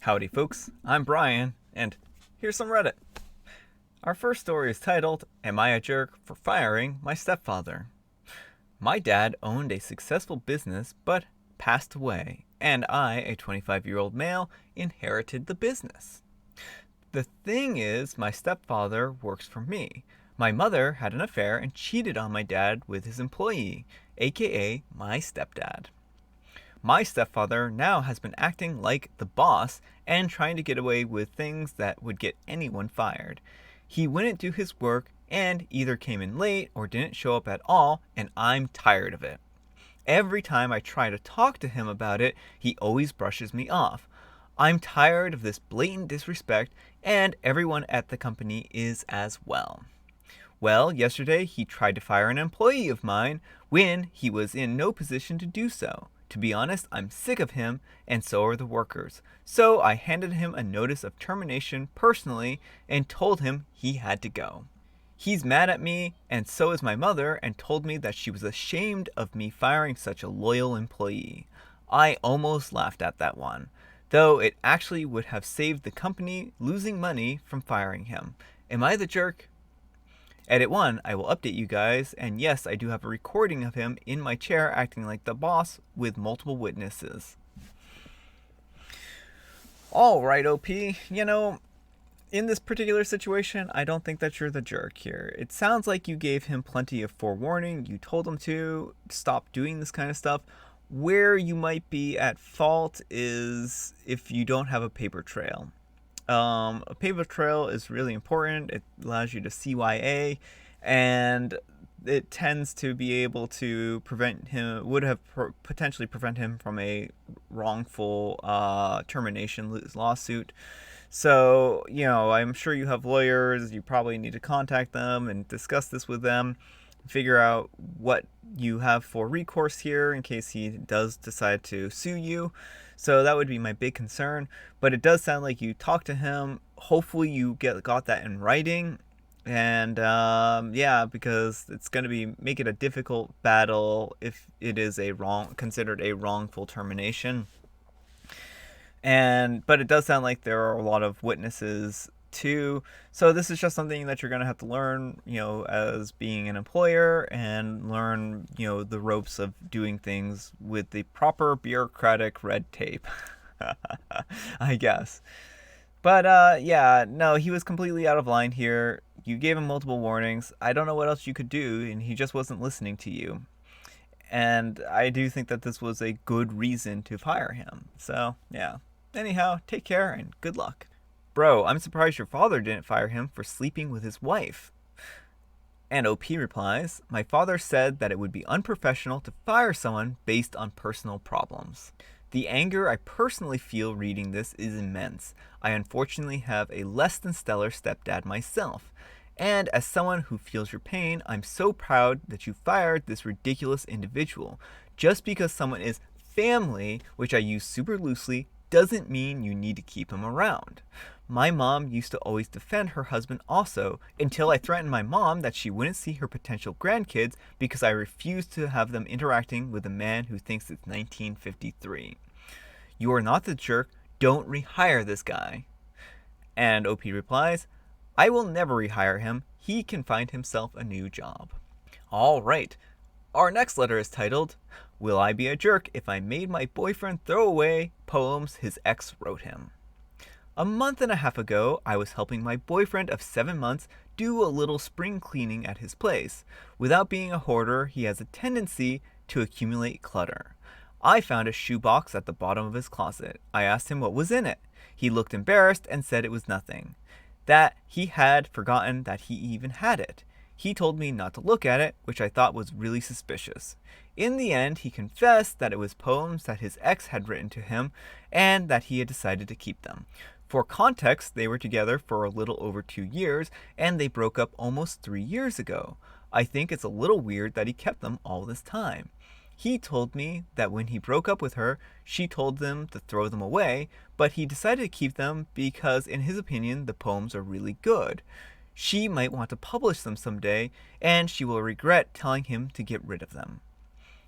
Howdy folks, I'm Brian, and here's some Reddit. Our first story is titled, Am I a Jerk for Firing My Stepfather? My dad owned a successful business but passed away, and I, a 25-year-old male, inherited the business. The thing is, my stepfather works for me. My mother had an affair and cheated on my dad with his employee, aka my stepdad. My stepfather now has been acting like the boss and trying to get away with things that would get anyone fired. He wouldn't do his work and either came in late or didn't show up at all, and I'm tired of it. Every time I try to talk to him about it, he always brushes me off. I'm tired of this blatant disrespect, and everyone at the company is as well. Well, yesterday he tried to fire an employee of mine when he was in no position to do so. To be honest, I'm sick of him, and so are the workers. So I handed him a notice of termination personally and told him he had to go. He's mad at me, and so is my mother, and told me that she was ashamed of me firing such a loyal employee. I almost laughed at that one, though it actually would have saved the company losing money from firing him. Am I the jerk? Edit 1, I will update you guys, and yes, I do have a recording of him in my chair acting like the boss with multiple witnesses. Alright, OP, in this particular situation, I don't think that you're the jerk here. It sounds like you gave him plenty of forewarning, you told him to stop doing this kind of stuff. Where you might be at fault is if you don't have a paper trail. A paper trail is really important. It allows you to CYA, and it tends to be able to prevent him, potentially prevent him from a wrongful termination lawsuit. So, I'm sure you have lawyers. You probably need to contact them and discuss this with them. Figure out what you have for recourse here in case he does decide to sue you. So that would be my big concern. But it does sound like you talked to him. Hopefully you got that in writing. And because it's going to make it a difficult battle if it is considered a wrongful termination. But it does sound like there are a lot of witnesses too. So this is just something that you're going to have to learn, as being an employer, and learn, the ropes of doing things with the proper bureaucratic red tape, I guess. But no, he was completely out of line here. You gave him multiple warnings. I don't know what else you could do, and he just wasn't listening to you. And I do think that this was a good reason to fire him. So, yeah. Anyhow, take care and good luck. Bro, I'm surprised your father didn't fire him for sleeping with his wife. And OP replies, my father said that it would be unprofessional to fire someone based on personal problems. The anger I personally feel reading this is immense. I unfortunately have a less than stellar stepdad myself. And as someone who feels your pain, I'm so proud that you fired this ridiculous individual. Just because someone is family, which I use super loosely, doesn't mean you need to keep him around. My mom used to always defend her husband also, until I threatened my mom that she wouldn't see her potential grandkids because I refused to have them interacting with a man who thinks it's 1953. You are not the jerk, don't rehire this guy. And OP replies, I will never rehire him, he can find himself a new job. Alright, our next letter is titled, Will I be a jerk if I made my boyfriend throw away poems his ex wrote him? A month and a half ago, I was helping my boyfriend of 7 months do a little spring cleaning at his place. Without being a hoarder, he has a tendency to accumulate clutter. I found a shoebox at the bottom of his closet. I asked him what was in it. He looked embarrassed and said it was nothing. That he had forgotten that he even had it. He told me not to look at it, which I thought was really suspicious. In the end, he confessed that it was poems that his ex had written to him and that he had decided to keep them. For context, they were together for a little over 2 years, and they broke up almost 3 years ago. I think it's a little weird that he kept them all this time. He told me that when he broke up with her, she told them to throw them away, but he decided to keep them because, in his opinion, the poems are really good. She might want to publish them someday, and she will regret telling him to get rid of them.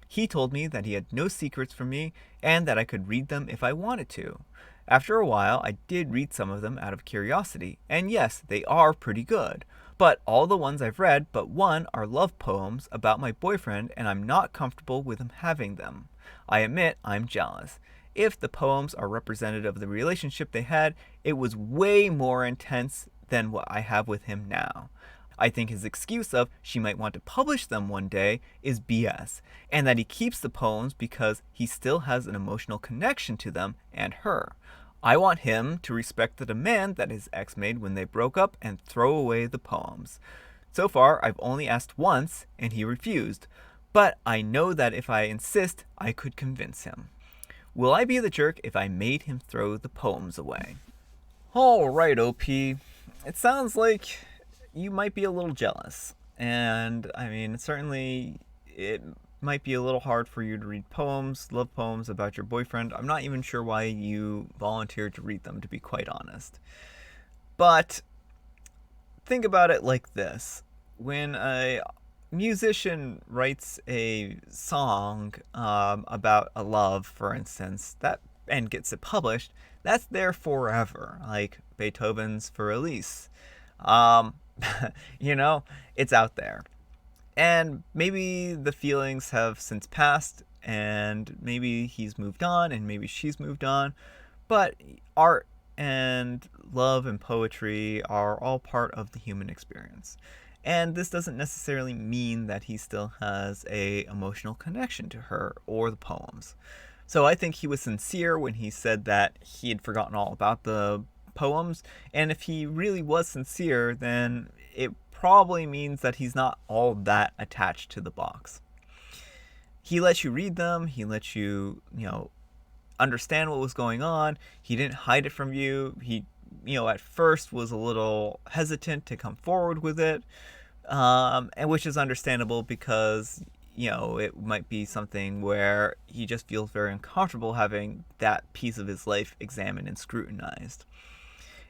He told me that he had no secrets from me, and that I could read them if I wanted to. After a while, I did read some of them out of curiosity, and yes, they are pretty good. But all the ones I've read but one are love poems about my boyfriend, and I'm not comfortable with him having them. I admit I'm jealous. If the poems are representative of the relationship they had, it was way more intense than what I have with him now. I think his excuse of she might want to publish them one day is BS, and that he keeps the poems because he still has an emotional connection to them and her. I want him to respect the demand that his ex made when they broke up and throw away the poems. So far, I've only asked once, and he refused, but I know that if I insist, I could convince him. Will I be the jerk if I made him throw the poems away? Alright, OP. It sounds like you might be a little jealous. And, I mean, certainly it might be a little hard for you to read poems, love poems about your boyfriend. I'm not even sure why you volunteered to read them, to be quite honest. But think about it like this. When a musician writes a song about a love, for instance, that and gets it published, that's there forever, like Beethoven's For Elise. Um, it's out there. And maybe the feelings have since passed, and maybe he's moved on, and maybe she's moved on. But art and love and poetry are all part of the human experience. And this doesn't necessarily mean that he still has a emotional connection to her or the poems. So I think he was sincere when he said that he had forgotten all about the poems, and if he really was sincere, then it probably means that he's not all that attached to the box. He let you read them, he let you, understand what was going on. He didn't hide it from you. He, at first was a little hesitant to come forward with it, and which is understandable because, it might be something where he just feels very uncomfortable having that piece of his life examined and scrutinized.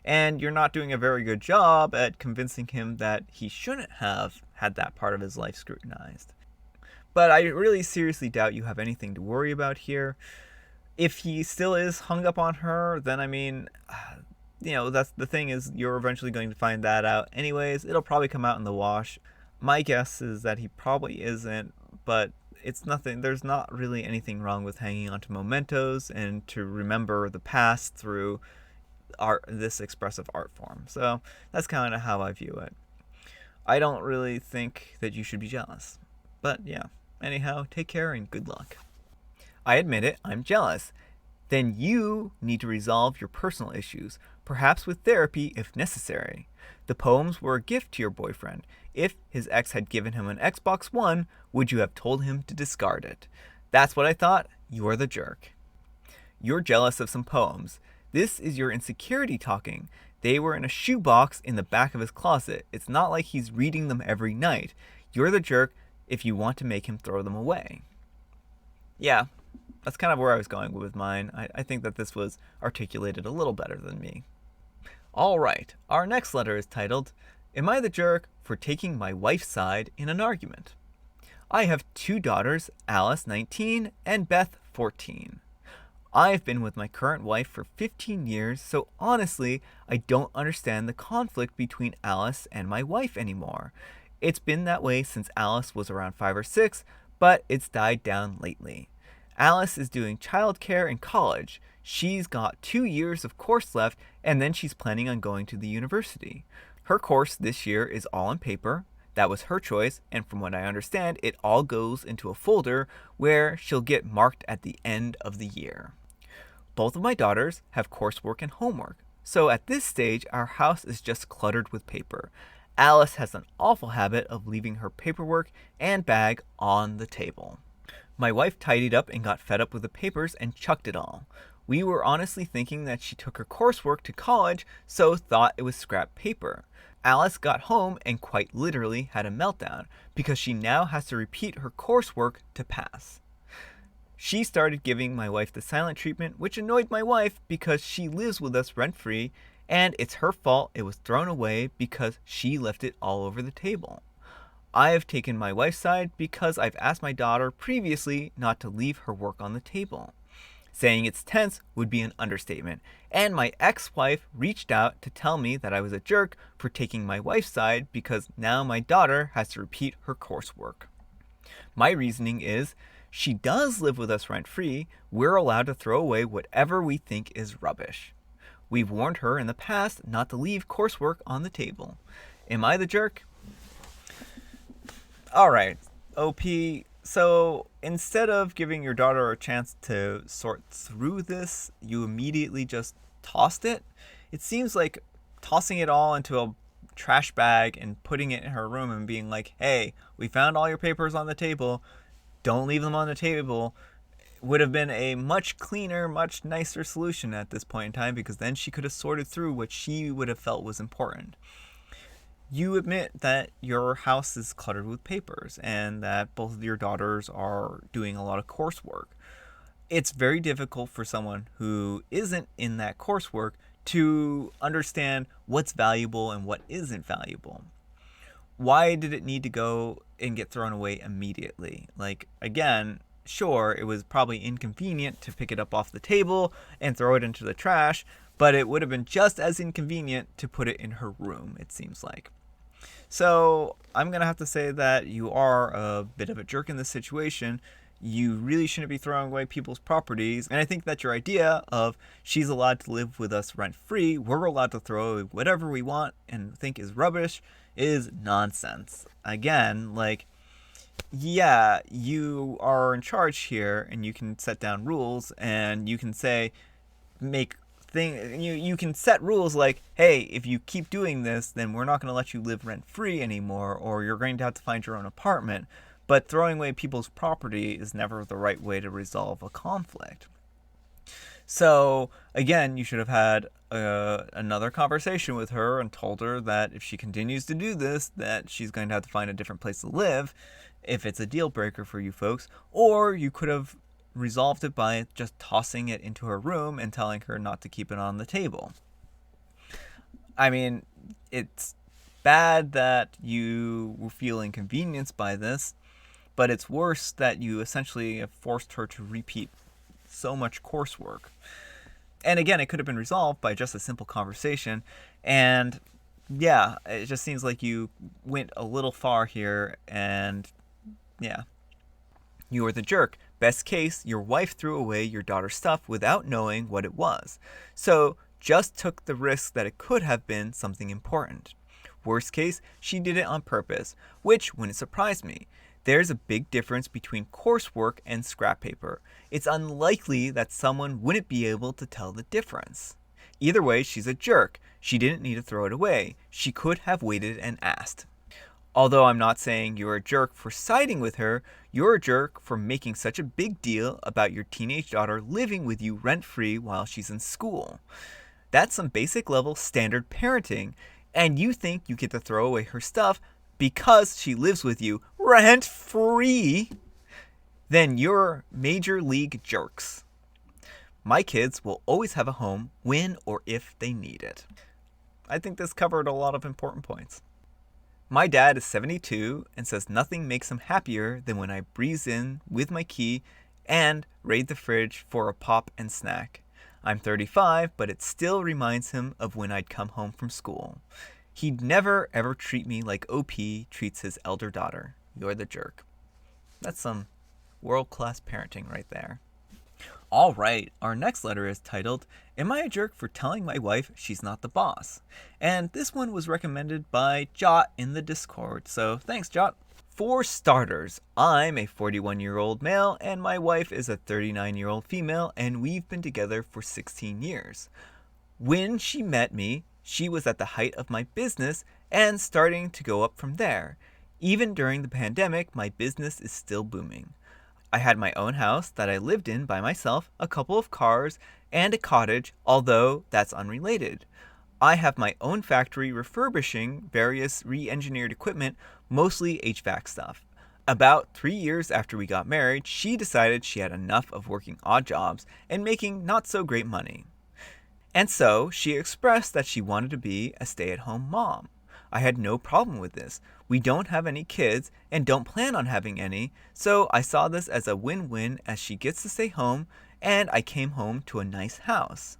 And you're not doing a very good job at convincing him that he shouldn't have had that part of his life scrutinized. But I really seriously doubt you have anything to worry about here. If he still is hung up on her, then that's the thing, is you're eventually going to find that out anyways. It'll probably come out in the wash. My guess is that he probably isn't, but there's not really anything wrong with hanging on to mementos and to remember the past through art, this expressive art form. So that's kind of how I view it. I don't really think that you should be jealous. But yeah, anyhow, take care and good luck. I admit it, I'm jealous. Then you need to resolve your personal issues, perhaps with therapy if necessary. The poems were a gift to your boyfriend. If his ex had given him an Xbox One, would you have told him to discard it? That's what I thought. You're the jerk. You're jealous of some poems. This is your insecurity talking. They were in a shoebox in the back of his closet. It's not like he's reading them every night. You're the jerk if you want to make him throw them away. Yeah, that's kind of where I was going with mine. I think that this was articulated a little better than me. Alright, our next letter is titled, Am I the Jerk for Taking My Wife's Side in an Argument? I have 2 daughters, Alice, 19, and Beth, 14. I've been with my current wife for 15 years, so honestly, I don't understand the conflict between Alice and my wife anymore. It's been that way since Alice was around 5 or 6, but it's died down lately. Alice is doing childcare in college. She's got 2 years of course left, and then she's planning on going to the university. Her course this year is all on paper. That was her choice, and from what I understand, it all goes into a folder where she'll get marked at the end of the year. Both of my daughters have coursework and homework, so at this stage our house is just cluttered with paper. Alice has an awful habit of leaving her paperwork and bag on the table. My wife tidied up and got fed up with the papers and chucked it all. We were honestly thinking that she took her coursework to college, so thought it was scrap paper. Alice got home and quite literally had a meltdown because she now has to repeat her coursework to pass. She started giving my wife the silent treatment, which annoyed my wife because she lives with us rent-free, and it's her fault it was thrown away because she left it all over the table. I have taken my wife's side because I've asked my daughter previously not to leave her work on the table. Saying it's tense would be an understatement. And my ex-wife reached out to tell me that I was a jerk for taking my wife's side because now my daughter has to repeat her coursework. My reasoning is, she does live with us rent-free. We're allowed to throw away whatever we think is rubbish. We've warned her in the past not to leave coursework on the table. Am I the jerk? Alright, OP, so instead of giving your daughter a chance to sort through this, you immediately just tossed it? It seems like tossing it all into a trash bag and putting it in her room and being like, hey, we found all your papers on the table, don't leave them on the table, would have been a much cleaner, much nicer solution at this point in time, because then she could have sorted through what she would have felt was important. You admit that your house is cluttered with papers and that both of your daughters are doing a lot of coursework. It's very difficult for someone who isn't in that coursework to understand what's valuable and what isn't valuable. Why did it need to go and get thrown away immediately? Like, again, sure, it was probably inconvenient to pick it up off the table and throw it into the trash, but it would have been just as inconvenient to put it in her room, it seems like. So I'm going to have to say that you are a bit of a jerk in this situation. You really shouldn't be throwing away people's properties. And I think that your idea of she's allowed to live with us rent-free, we're allowed to throw away whatever we want and think is rubbish, is nonsense. Again, like, yeah, you are in charge here and you can set down rules and you can say, you can set rules like, hey, if you keep doing this, then we're not going to let you live rent-free anymore, or you're going to have to find your own apartment. But throwing away people's property is never the right way to resolve a conflict. So, again, you should have had another conversation with her and told her that if she continues to do this, that she's going to have to find a different place to live, if it's a deal breaker for you folks. Or you could have resolved it by just tossing it into her room and telling her not to keep it on the table. I mean, it's bad that you feel inconvenienced by this, but it's worse that you essentially have forced her to repeat so much coursework. And again, it could have been resolved by just a simple conversation. And yeah, it just seems like you went a little far here, and yeah, you were the jerk. Best case, your wife threw away your daughter's stuff without knowing what it was. So just took the risk that it could have been something important. Worst case, she did it on purpose, which wouldn't surprise me. There's a big difference between coursework and scrap paper. It's unlikely that someone wouldn't be able to tell the difference. Either way, she's a jerk. She didn't need to throw it away. She could have waited and asked. Although I'm not saying you're a jerk for siding with her, you're a jerk for making such a big deal about your teenage daughter living with you rent-free while she's in school. That's some basic level standard parenting, and you think you get to throw away her stuff because she lives with you rent-free? Then you're major league jerks. My kids will always have a home when or if they need it. I think this covered a lot of important points. My dad is 72 and says nothing makes him happier than when I breeze in with my key and raid the fridge for a pop and snack. I'm 35, but it still reminds him of when I'd come home from school. He'd never ever treat me like OP treats his elder daughter. You're the jerk. That's some world-class parenting right there. All right, our next letter is titled, Am I a Jerk for Telling My Wife She's Not the Boss? And this one was recommended by Jot in the Discord, so thanks, Jot. For starters, I'm a 41-year-old male and my wife is a 39-year-old female, and we've been together for 16 years. When she met me, she was at the height of my business and starting to go up from there. Even during the pandemic, my business is still booming. I had my own house that I lived in by myself, a couple of cars, and a cottage, although that's unrelated. I have my own factory refurbishing various re-engineered equipment, mostly HVAC stuff. About 3 years after we got married, she decided she had enough of working odd jobs and making not so great money. And so she expressed that she wanted to be a stay-at-home mom. I had no problem with this. We don't have any kids and don't plan on having any, so I saw this as a win-win as she gets to stay home and I came home to a nice house.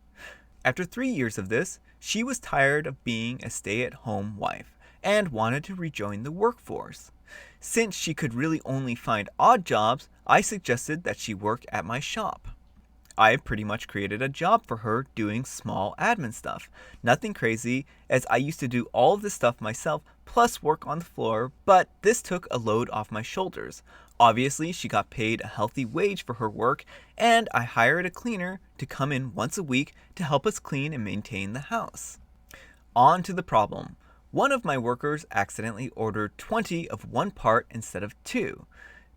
After 3 years of this, she was tired of being a stay-at-home wife and wanted to rejoin the workforce. Since she could really only find odd jobs, I suggested that she work at my shop. I pretty much created a job for her doing small admin stuff. Nothing crazy, as I used to do all of this stuff myself, plus work on the floor, but this took a load off my shoulders. Obviously, she got paid a healthy wage for her work, and I hired a cleaner to come in once a week to help us clean and maintain the house. On to the problem. One of my workers accidentally ordered 20 of one part instead of two.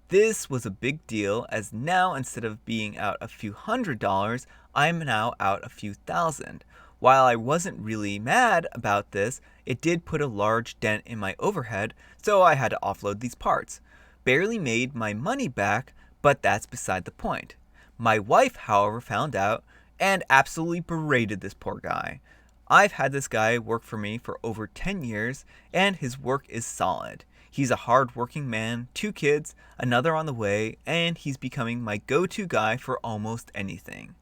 This was a big deal, as now instead of being out a few $100s, I'm now out a few thousand. While I wasn't really mad about this, it did put a large dent in my overhead, so I had to offload these parts. Barely made my money back, but that's beside the point. My wife, however, found out and absolutely berated this poor guy. I've had this guy work for me for over 10 years, and his work is solid. He's a hard-working man, 2 kids, another on the way, and he's becoming my go-to guy for almost anything.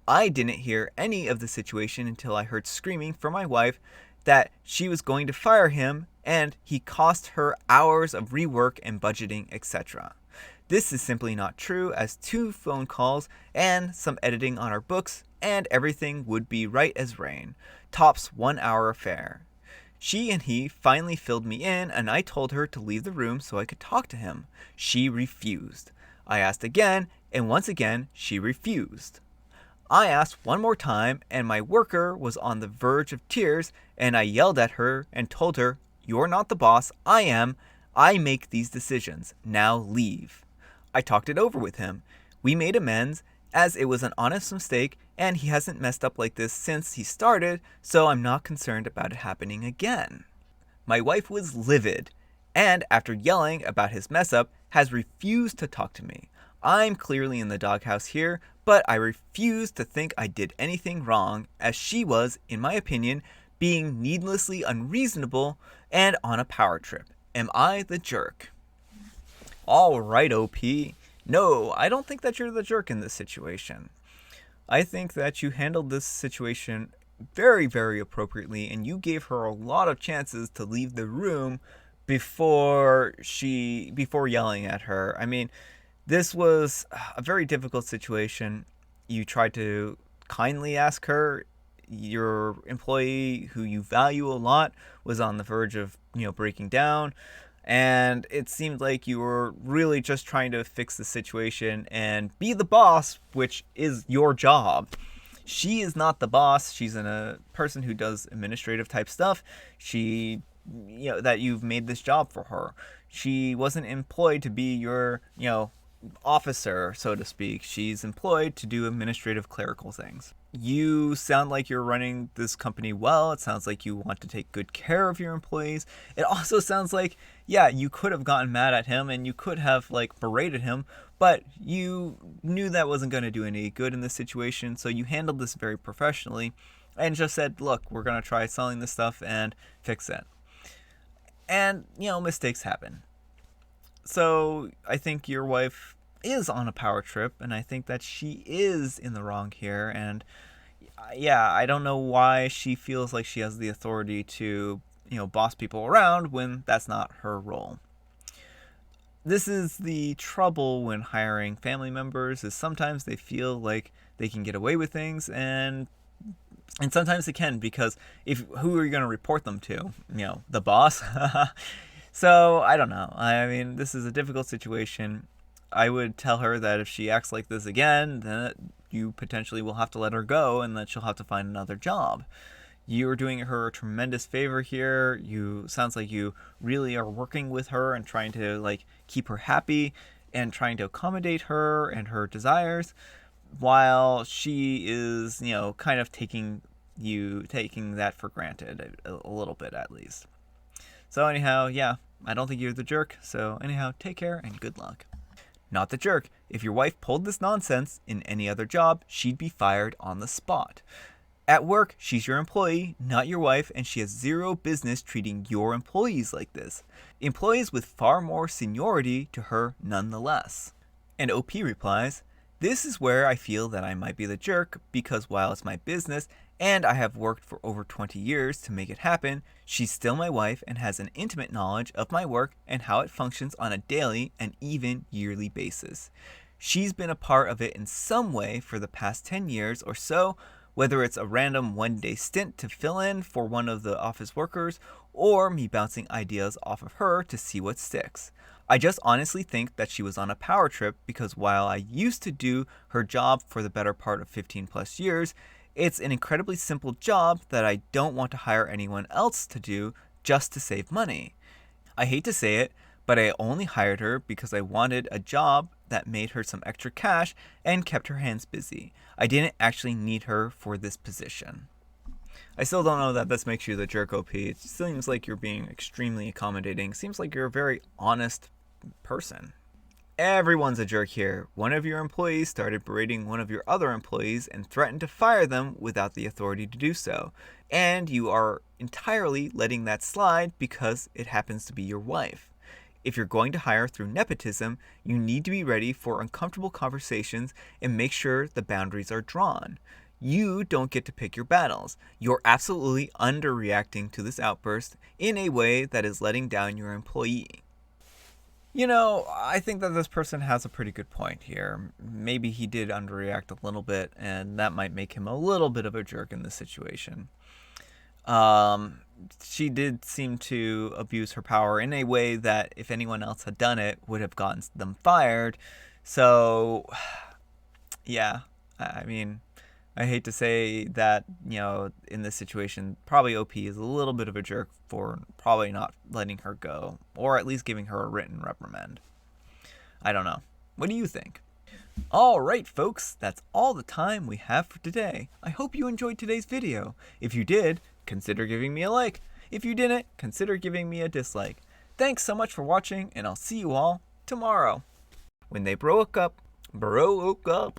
I didn't hear any of the situation until I heard screaming from my wife that she was going to fire him, and he cost her hours of rework and budgeting, etc. This is simply not true, as 2 phone calls and some editing on our books, and everything would be right as rain. Tops 1 hour affair. She and he finally filled me in, and I told her to leave the room so I could talk to him. She refused. I asked again, and once again she refused. I asked one more time, and my worker was on the verge of tears, and I yelled at her and told her, "You're not the boss, I am. I make these decisions. Now leave." I talked it over with him. We made amends, as it was an honest mistake, and he hasn't messed up like this since he started, so I'm not concerned about it happening again. My wife was livid, and after yelling about his mess up, has refused to talk to me. I'm clearly in the doghouse here, but I refuse to think I did anything wrong, as she was, in my opinion, being needlessly unreasonable and on a power trip. Am I the jerk? Alright, OP. No, I don't think that you're the jerk in this situation. I think that you handled this situation very, very appropriately, and you gave her a lot of chances to leave the room before yelling at her. I mean, this was a very difficult situation. You tried to kindly ask her. Your employee, who you value a lot, was on the verge of, breaking down. And it seemed like you were really just trying to fix the situation and be the boss, which is your job. She is not the boss. She's a person who does administrative type stuff. That you've made this job for her. She wasn't employed to be your, officer, so to speak. She's employed to do administrative clerical things. You sound like you're running this company well. It sounds like you want to take good care of your employees. It also sounds like, you could have gotten mad at him and you could have berated him, but you knew that wasn't going to do any good in this situation, so you handled this very professionally and just said, look, we're going to try selling this stuff and fix it. And, mistakes happen. So I think your wife is on a power trip, and I think that she is in the wrong here. And I don't know why she feels like she has the authority to, boss people around when that's not her role. This is the trouble when hiring family members, is sometimes they feel like they can get away with things, and sometimes they can, because who are you going to report them to? The boss? So, I don't know. I mean, this is a difficult situation. I would tell her that if she acts like this again, then you potentially will have to let her go, and that she'll have to find another job. You're doing her a tremendous favor here. Sounds like you really are working with her and trying to keep her happy and trying to accommodate her and her desires, while she is, kind of taking that for granted a little bit, at least. So anyhow, I don't think you're the jerk. So anyhow, take care and good luck. Not the jerk. If your wife pulled this nonsense in any other job, she'd be fired on the spot. At work, she's your employee, not your wife, and she has zero business treating your employees like this. Employees with far more seniority to her nonetheless. And OP replies, This is where I feel that I might be the jerk because while it's my business and I have worked for over 20 years to make it happen, she's still my wife and has an intimate knowledge of my work and how it functions on a daily and even yearly basis. She's been a part of it in some way for the past 10 years or so, whether it's a random one-day stint to fill in for one of the office workers or me bouncing ideas off of her to see what sticks. I just honestly think that she was on a power trip because while I used to do her job for the better part of 15 plus years, it's an incredibly simple job that I don't want to hire anyone else to do just to save money. I hate to say it, but I only hired her because I wanted a job that made her some extra cash and kept her hands busy. I didn't actually need her for this position. I still don't know that this makes you the jerk, OP. It seems like you're being extremely accommodating. Seems like you're a very honest person. Everyone's a jerk here. One of your employees started berating one of your other employees and threatened to fire them without the authority to do so. And you are entirely letting that slide because it happens to be your wife. If you're going to hire through nepotism, you need to be ready for uncomfortable conversations and make sure the boundaries are drawn. You don't get to pick your battles. You're absolutely underreacting to this outburst in a way that is letting down your employee. I think that this person has a pretty good point here. Maybe he did underreact a little bit, and that might make him a little bit of a jerk in this situation. She did seem to abuse her power in a way that if anyone else had done it, would have gotten them fired. So, yeah, I mean, I hate to say that, in this situation, probably OP is a little bit of a jerk for probably not letting her go, or at least giving her a written reprimand. I don't know. What do you think? All right, folks, that's all the time we have for today. I hope you enjoyed today's video. If you did, consider giving me a like. If you didn't, consider giving me a dislike. Thanks so much for watching, and I'll see you all tomorrow. When they broke up.